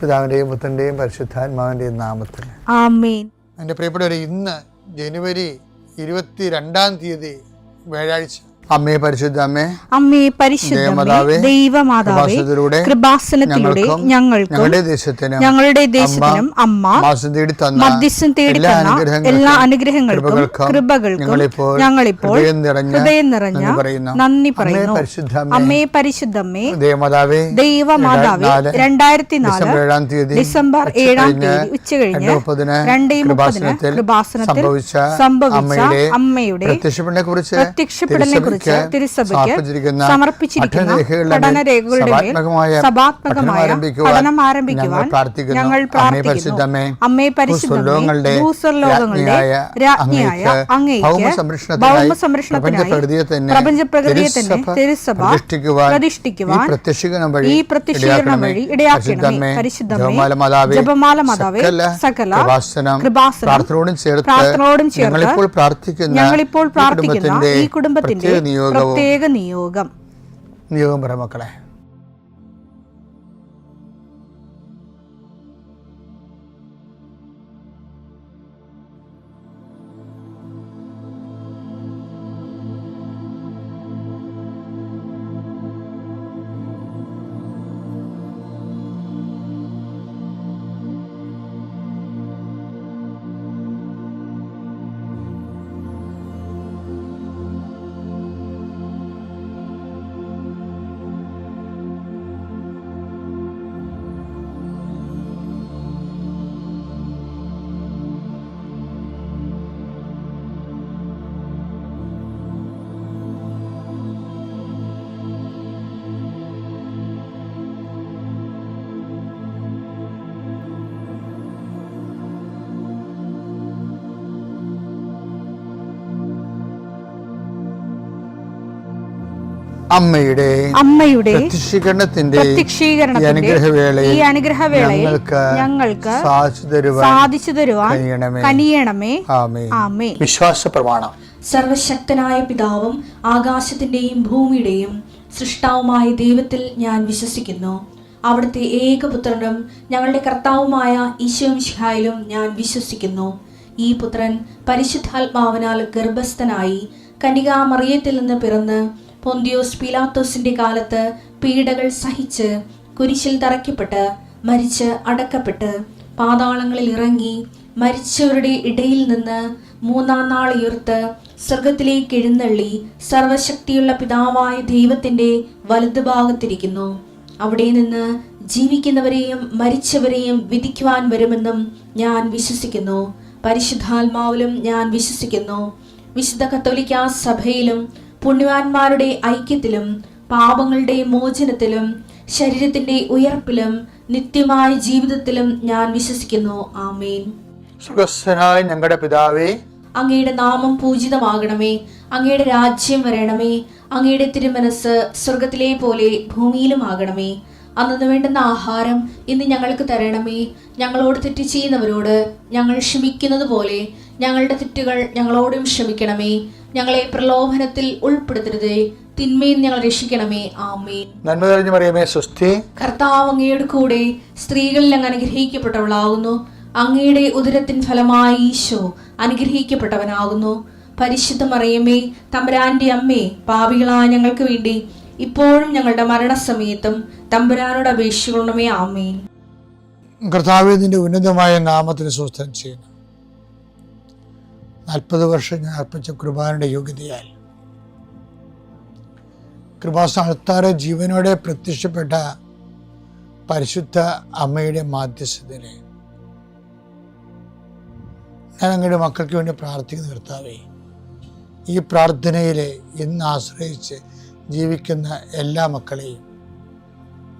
പിതാവിൻ്റെയും പുത്രൻ്റെയും പരിശുദ്ധാത്മാവിൻ്റെയും നാമത്തിൽ ആമേൻ. എൻ്റെ പ്രിയപ്പെട്ടവരെ, ഇന്ന് ജനുവരി 22 വ്യാഴാഴ്ച. അമ്മേ പരിശുദ്ധ അമ്മേ, അമ്മേ പരിശുദ്ധ ദൈവമാതാവേ, കൃപാസനത്തിലൂടെ ഞങ്ങൾക്കും ഞങ്ങളുടെ ദേശത്തിനും അമ്മ മധ്യസ്ഥം തേടി തന്ന എല്ലാ അനുഗ്രഹങ്ങൾക്കും കൃപകൾക്കും ഞങ്ങളിപ്പോൾ ഹൃദയം നിറഞ്ഞ നന്ദി പറയുന്നു. അമ്മേ പരിശുദ്ധമ്മേ ദൈവമാതാവേ, 2004 ഡിസംബർ 7 ഉച്ചകഴിഞ്ഞ് 2:30 കൃപാസനത്തിൽ സംഭവിച്ച അമ്മയുടെ പ്രത്യക്ഷപ്പെടലിനെ കുറിച്ച് തിരുസഭയ്ക്ക് സമർപ്പിച്ചിരിക്കുന്ന പഠനരേഖകളുടെ മേൽ സഭാത്മകമായ പഠനം ആരംഭിക്കുവാൻ ഞങ്ങൾ പ്രാർത്ഥിക്കുന്നു. അമ്മേ പരിശുദ്ധമേ, ഭൂസ്വർലോകങ്ങളുടെ രാജ്ഞിയായ അങ്ങേയ്ക്ക് ഭൗമസംരക്ഷണത്തിനായി പ്രപഞ്ചപ്രകൃതിയെ തന്നെ തിരുസഭ പ്രതിഷ്ഠിക്കുവാൻ ഈ പ്രത്യക്ഷീകരണം വഴി ഇടയാക്കണമേ. പരിശുദ്ധമേ, ജപമാല മാതാവേ, സകല കൃപാസനം പ്രാർത്ഥനയോടും ചേർത്ത് ഞങ്ങളിപ്പോൾ പ്രാർത്ഥിക്കുന്ന ഈ കുടുംബത്തിന്റെ പ്രത്യേക നിയോഗം പറ മക്കളെ. അമ്മയുടെ പ്രത്യക്ഷീകരണത്തിന്റെ ഈ അനുഗ്രഹവേളയിൽ ഞങ്ങൾക്ക് സാധിച്ചു തരുവാൻ കനിയണമേ. ആമേൻ. വിശ്വാസ പ്രമാണം. സർവശക്തനായ പിതാവും ആകാശത്തിന്റെയും ഭൂമിയുടെയും സൃഷ്ടാവുമായ ദൈവത്തിൽ ഞാൻ വിശ്വസിക്കുന്നു. അവിടുത്തെ ഏകപുത്രനും ഞങ്ങളുടെ കർത്താവുമായ ഈശോ മിശിഹായിലും ഞാൻ വിശ്വസിക്കുന്നു. ഈ പുത്രൻ പരിശുദ്ധാത്മാവിനാൽ ഗർഭസ്ഥനായി കന്യകാമറിയത്തിൽ നിന്ന് പിറന്ന് പൊന്തിയോസ് പീലാത്തോസിന്റെ കാലത്ത് പീഡകൾ സഹിച്ച് കുരിശിൽ തറയ്ക്കപ്പെട്ട് മരിച്ച് അടക്കപ്പെട്ട് പാതാളങ്ങളിൽ ഇറങ്ങി മരിച്ചവരുടെ ഇടയിൽ നിന്ന് 3-ാം നാൾ ഉയർത്ത് സ്വർഗത്തിലേക്ക് എഴുന്നള്ളി സർവശക്തിയുള്ള പിതാവായ ദൈവത്തിന്റെ വലതുഭാഗത്തിരിക്കുന്നു. അവിടെ നിന്ന് ജീവിക്കുന്നവരെയും മരിച്ചവരെയും വിധിക്കുവാൻ വരുമെന്നും ഞാൻ വിശ്വസിക്കുന്നു. പരിശുദ്ധാത്മാവിലും ഞാൻ വിശ്വസിക്കുന്നു. വിശുദ്ധ കത്തോലിക്കാ സഭയിലും പുണ്യവാന്മാരുടെ ഐക്യത്തിലും പാപങ്ങളുടെ മോചനത്തിലും ശരീരത്തിന്റെ ഉയർപ്പിലും നിത്യമായ ജീവിതത്തിലും ഞാൻ വിശ്വസിക്കുന്നു. ആമേൻ. സ്വർഗ്ഗസ്ഥനായ ഞങ്ങളുടെ പിതാവേ, അങ്ങയുടെ നാമം പൂജിതമാകണമേ. അങ്ങയുടെ രാജ്യം വരണമേ. അങ്ങയുടെ തിരുമനസ് സ്വർഗത്തിലെ പോലെ ഭൂമിയിലും ആകണമേ. അന്നു വേണ്ടുന്ന ആഹാരം ഇന്ന് ഞങ്ങൾക്ക് തരണമേ. ഞങ്ങളോട് തെറ്റ് ചെയ്യുന്നവരോട് ഞങ്ങൾ ക്ഷമിക്കുന്നത് പോലെ ഞങ്ങളുടെ തെറ്റുകൾ ഞങ്ങളോടും ക്ഷമിക്കണമേ. ഞങ്ങളെ പ്രലോഭനത്തിൽ ഉൾപ്പെടുത്തരുതേ, തിന്മയിൽ ഞങ്ങൾ രക്ഷിക്കണമേ. ആമേൻ. നന്മ നിറഞ്ഞ മറിയമേ, സ്വസ്തി. കർത്താവ് അങ്ങയുടെ കൂടെ സ്ത്രീകളിൽ അങ്ങ് അനുഗ്രഹിക്കപ്പെട്ടവളാകുന്നു. അങ്ങയുടെ ഉദരത്തിൻ ഫലമായി ഈശോ അനുഗ്രഹിക്കപ്പെട്ടവനാകുന്നു. പരിശുദ്ധ മറിയമേ, തമ്പുരാന്റെ അമ്മേ, പാപികളായ ഞങ്ങൾക്ക് വേണ്ടി ഇപ്പോഴും ഞങ്ങളുടെ മരണസമയത്തും തമ്പുരാനോട് അപേക്ഷിക്കണമേ. ആമേൻ. കർത്താവേ, നിന്റെ ഉന്നതമായ നാമത്തിന് സ്തോത്രം ചെയ്യുന്നു. 40 വർഷം ഞാൻ അർപ്പിച്ച കൃപാനയുടെ യോഗ്യതയാൽ കൃപാസ്ഥാനത്താറെ ജീവനോടെ പ്രത്യക്ഷപ്പെട്ട പരിശുദ്ധ അമ്മയുടെ മാധ്യസ്ഥതയെ ഞാൻ അങ്ങയുടെ മക്കൾക്ക് വേണ്ടി പ്രാർത്ഥിക്കുന്ന കർത്താവേ, ഈ പ്രാർത്ഥനയിൽ ഇന്ന് ആശ്രയിച്ച് ജീവിക്കുന്ന എല്ലാ മക്കളെയും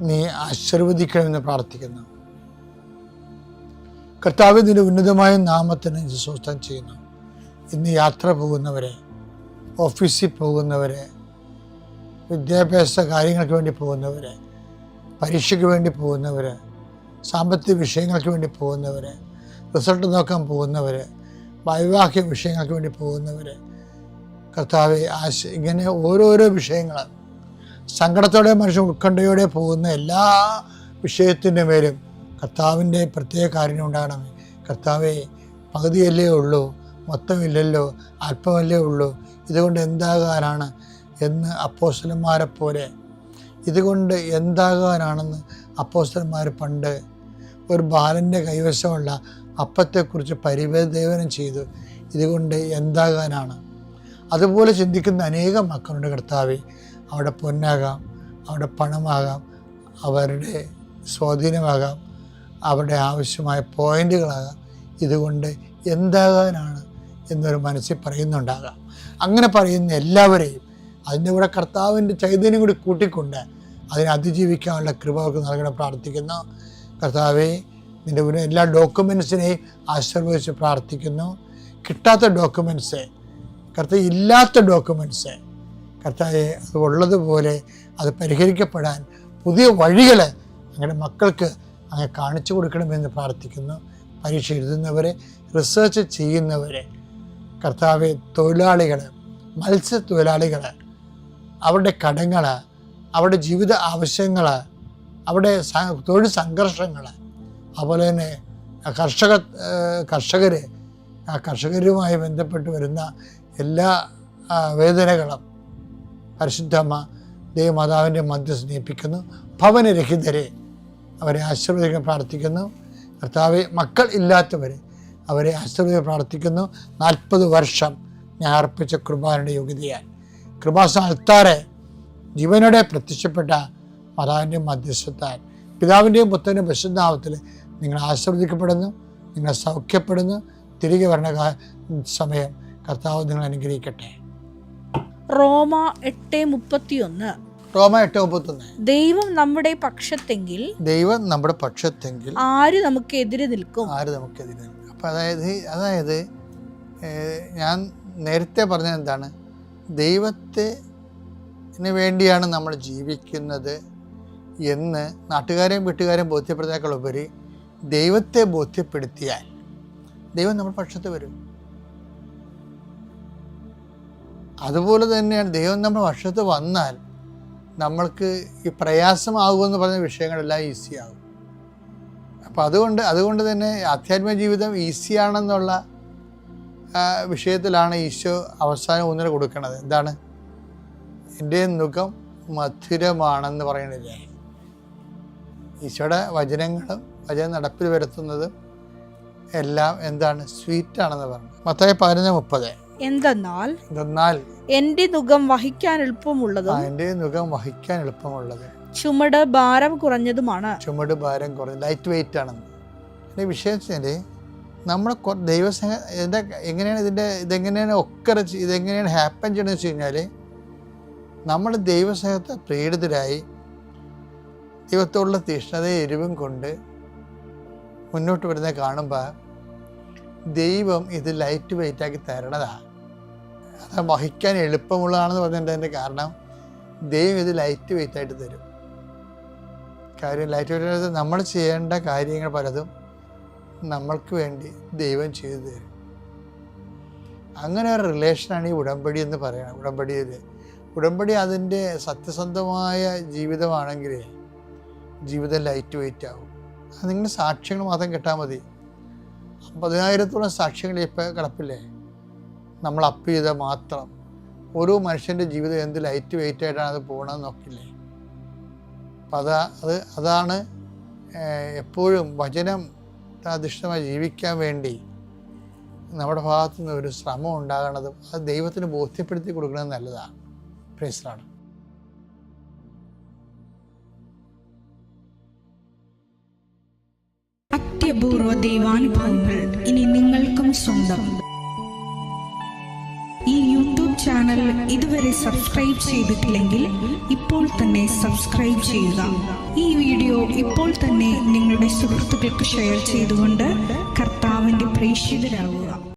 നീ ആശീർവദിക്കണമെന്ന് പ്രാർത്ഥിക്കുന്നു. കർത്താവേ, നിന്റെ ഉന്നതമായ നാമത്തിന് സ്തോത്രം ചെയ്യുന്നു. ഇന്ന് യാത്ര പോകുന്നവരെ, ഓഫീസിൽ പോകുന്നവരെ, വിദ്യാഭ്യാസ കാര്യങ്ങൾക്ക് വേണ്ടി പോകുന്നവരെ, പരീക്ഷയ്ക്ക് വേണ്ടി പോകുന്നവരെ, സാമ്പത്തിക വിഷയങ്ങൾക്ക് വേണ്ടി പോകുന്നവരെ, റിസൾട്ട് നോക്കാൻ പോകുന്നവരെ, വൈവാഹിക വിഷയങ്ങൾക്ക് വേണ്ടി പോകുന്നവരെ, കർത്താവെ ഇങ്ങനെ ഓരോരോ വിഷയങ്ങൾ സങ്കടത്തോടെ മനുഷ്യൻ ഉത്കണ്ഠയോടെ പോകുന്ന എല്ലാ വിഷയത്തിൻ്റെ മേലും കർത്താവിൻ്റെ പ്രത്യേക കാര്യം ഉണ്ടാകണമേ. കർത്താവെ, പകുതിയല്ലേ ഉള്ളൂ, മൊത്തമില്ലല്ലോ, അല്പമല്ലേ ഉള്ളൂ, ഇതുകൊണ്ട് എന്താകാനാണ് എന്ന് അപ്പോസ്തലന്മാരെ പോലെ, ഇതുകൊണ്ട് എന്താകാനാണെന്ന് അപ്പോസ്തലന്മാർ പണ്ട് ഒരു ബാലൻ്റെ കൈവശമുള്ള അപ്പത്തെക്കുറിച്ച് പരിവേദനം ചെയ്തു. ഇതുകൊണ്ട് എന്താകാനാണ്. അതുപോലെ ചിന്തിക്കുന്ന അനേകം മക്കളുണ്ട് കർത്താവെ. അവിടെ പൊന്നാകാം, അവിടെ പണമാകാം, അവരുടെ സ്വാധീനമാകാം, അവരുടെ ആവശ്യമായ പോയിന്റുകളാകാം. ഇതുകൊണ്ട് എന്താകാനാണ് എന്നൊരു മനസ്സിൽ പറയുന്നുണ്ടാകാം. അങ്ങനെ പറയുന്ന എല്ലാവരെയും അതിൻ്റെ കൂടെ കർത്താവിൻ്റെ ചൈതന്യം കൂടി കൂട്ടിക്കൊണ്ട് അതിനെ അതിജീവിക്കാനുള്ള കൃപ അവർക്ക് നൽകണം പ്രാർത്ഥിക്കുന്നു. കർത്താവെ, നിൻ്റെ മുന്നിൽ എല്ലാ ഡോക്യുമെൻസിനെയും ആശീർവദിച്ച് പ്രാർത്ഥിക്കുന്നു. കിട്ടാത്ത ഡോക്യുമെൻറ്റ്സ്, കർത്താവ് ഇല്ലാത്ത ഡോക്യുമെൻറ്റ്സ്, കർത്താവെ, അത് ഉള്ളതുപോലെ അത് പരിഹരിക്കപ്പെടാൻ പുതിയ വഴികൾ ഞങ്ങളുടെ മക്കൾക്ക് അങ്ങനെ കാണിച്ചു കൊടുക്കണമെന്ന് പ്രാർത്ഥിക്കുന്നു. പരീക്ഷ എഴുതുന്നവരെ, റിസർച്ച് ചെയ്യുന്നവരെ, കർത്താവെ, തൊഴിലാളികൾ, മത്സ്യത്തൊഴിലാളികൾ, അവരുടെ കടങ്ങൾ, അവരുടെ ജീവിത ആവശ്യങ്ങൾ, അവരുടെ തൊഴിൽ സംഘർഷങ്ങൾ, അതുപോലെ തന്നെ കർഷകർ, ആ കർഷകരുമായി ബന്ധപ്പെട്ട് വരുന്ന എല്ലാ വേദനകളും പരിശുദ്ധമ്മ ദൈവമാതാവിൻ്റെ മധ്യസ്ഥ സ്നേഹിപ്പിക്കുന്നു. ഭവനരഹിതരെ അവരെ ആശീർവദിക്കാൻ പ്രാർത്ഥിക്കുന്നു. കർത്താവെ, മക്കൾ ഇല്ലാത്തവർ അവരെ ആശീർവദിക്കാൻ പ്രാർത്ഥിക്കുന്നു. 40 വർഷം ഞാൻ അർപ്പിച്ച കൃപാനയുടെ യോഗ്യതയാൽ കൃപാസ്ഥാനത്താറെ ജീവനോടെ പ്രത്യക്ഷപ്പെട്ട മാതാവിൻ്റെ മധ്യസ്ഥത്താൽ പിതാവിൻ്റെയും പുത്രൻ്റെയും പരിശുദ്ധനാമത്തിൽ നിങ്ങൾ ആശീർവദിക്കപ്പെടുന്നു, നിങ്ങൾ സൗഖ്യപ്പെടുന്നു. തിരികെ വരണ സമയം കർത്താവ് നിങ്ങൾ അനുഗ്രഹിക്കട്ടെ. റോമ 8:31. ദൈവം നമ്മുടെ പക്ഷത്തെങ്കിൽ ആര് നമുക്ക് എതിരെ നിൽക്കും? അപ്പം അതായത് ഞാൻ നേരത്തെ പറഞ്ഞത് എന്താണ്? ദൈവത്തിന് വേണ്ടിയാണ് നമ്മൾ ജീവിക്കുന്നത് എന്ന് നാട്ടുകാരെയും വീട്ടുകാരെയും ബോധ്യപ്പെടുന്നതിനേക്കാളുപരി ദൈവത്തെ ബോധ്യപ്പെടുത്തിയാൽ ദൈവം നമ്മുടെ പക്ഷത്ത് വരും. അതുപോലെ തന്നെയാണ് ദൈവം നമ്മുടെ പക്ഷത്ത് വന്നാൽ നമ്മൾക്ക് ഈ പ്രയാസമാകുമെന്ന് പറഞ്ഞ വിഷയങ്ങളെല്ലാം ഈസിയാകും. അപ്പോൾ അതുകൊണ്ട് തന്നെ ആധ്യാത്മിക ജീവിതം ഈസിയാണെന്നുള്ള വിഷയത്തിലാണ് ഈശോ അവസാനം ഊന്നൽ കൊടുക്കുന്നത്. എന്താണ്? എൻ്റെ നുകം മധുരമാണെന്ന് പറയണില്ലേ? ഈശോയുടെ വചനം നടപ്പിൽ വരുത്തുന്നതും എല്ലാം എന്താണ്? സ്വീറ്റാണെന്ന് പറഞ്ഞു. മത്തായി 11:30. എന്തെന്നാൽ എൻ്റെ നുകം വഹിക്കാൻ എളുപ്പമുള്ളത്, ചുമട് ഭാരം കുറഞ്ഞതുമാണ്. ലൈറ്റ് വെയിറ്റ് ആണെന്ന്. എൻ്റെ വിഷയം വെച്ചാൽ നമ്മൾ ദൈവസ്നേഹ എങ്ങനെയാണ് ഇതെങ്ങനെയാണ് ഹാപ്പൻ ചെയ്യണമെന്ന് വെച്ച് കഴിഞ്ഞാൽ, നമ്മൾ ദൈവസ്നേഹത്തെ പ്രേരിതരായി ദൈവത്തോടുള്ള തീഷ്ണതയും എരിവും കൊണ്ട് മുന്നോട്ട് വരുന്നത് കാണുമ്പോൾ ദൈവം ഇത് ലൈറ്റ് വെയിറ്റാക്കി തരണതാണ്. അത് വഹിക്കാൻ എളുപ്പമുള്ളതാണെന്ന് പറഞ്ഞതിൻ്റെ കാരണം ദൈവം ഇത് ലൈറ്റ് വെയിറ്റായിട്ട് തരും. കാര്യം ലൈറ്റ് വെയിറ്റ് നമ്മൾ ചെയ്യേണ്ട കാര്യങ്ങൾ പലതും നമ്മൾക്ക് വേണ്ടി ദൈവം ചെയ്തു തരും. അങ്ങനെ ഒരു റിലേഷനാണ് ഈ ഉടമ്പടി എന്ന് പറയുന്നത്. ഉടമ്പടി അതിൻ്റെ സത്യസന്ധമായ ജീവിതമാണെങ്കിൽ ജീവിതം ലൈറ്റ് വെയിറ്റ് ആവും. അത് നിങ്ങൾ സാക്ഷ്യങ്ങൾ മാത്രം കിട്ടാൽ മതി. 50,000-ഓളം സാക്ഷ്യങ്ങൾ ഇപ്പോൾ കിടപ്പില്ലേ? നമ്മൾ അപ്പ് ചെയ്താൽ മാത്രം ഓരോ മനുഷ്യൻ്റെ ജീവിതം എന്ത് ലൈറ്റ് വെയിറ്റ് ആയിട്ടാണ് അത് പോകണമെന്ന് നോക്കില്ലേ? അപ്പം അതാണ് എപ്പോഴും വചനം അധിഷ്ഠിതമായി ജീവിക്കാൻ വേണ്ടി നമ്മുടെ ഭാഗത്തു നിന്ന് ഒരു ശ്രമം ഉണ്ടാകണതും അത് ദൈവത്തിന് ബോധ്യപ്പെടുത്തി കൊടുക്കുന്നത് നല്ലതാണ്. Praise the Lord. അത്യപൂർവ ദൈവാനുഭവങ്ങൾ ഇനി നിങ്ങൾക്കും സ്വന്തം. ഈ യൂട്യൂബ് ചാനൽ ഇതുവരെ സബ്സ്ക്രൈബ് ചെയ്തിട്ടില്ലെങ്കിൽ ഇപ്പോൾ തന്നെ സബ്സ്ക്രൈബ് ചെയ്യുക. ഈ വീഡിയോ ഇപ്പോൾ തന്നെ നിങ്ങളുടെ സുഹൃത്തുക്കൾക്ക് ഷെയർ ചെയ്തുകൊണ്ട് കർത്താവിൻ്റെ പ്രേക്ഷിതരാകുക.